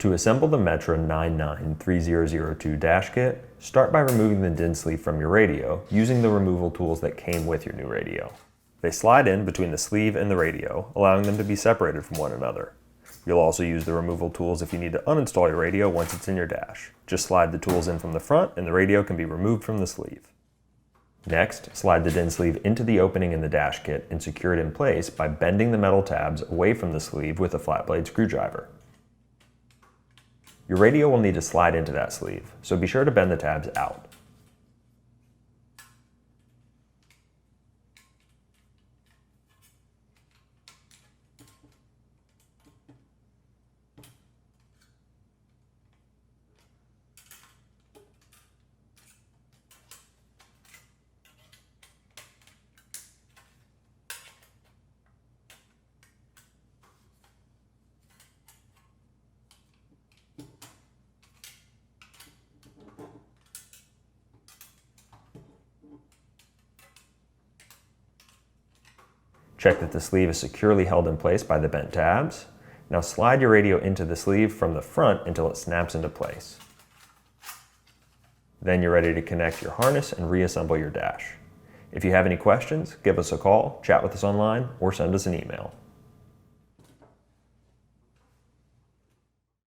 To assemble the Metra 993002 dash kit, start by removing the DIN sleeve from your radio using the removal tools that came with your new radio. They slide in between the sleeve and the radio, allowing them to be separated from one another. You'll also use the removal tools if you need to uninstall your radio once it's in your dash. Just slide the tools in from the front and the radio can be removed from the sleeve. Next, slide the DIN sleeve into the opening in the dash kit and secure it in place by bending the metal tabs away from the sleeve with a flat blade screwdriver. Your radio will need to slide into that sleeve, so be sure to bend the tabs out. Check that the sleeve is securely held in place by the bent tabs. Now slide your radio into the sleeve from the front until it snaps into place. Then you're ready to connect your harness and reassemble your dash. If you have any questions, give us a call, chat with us online, or send us an email.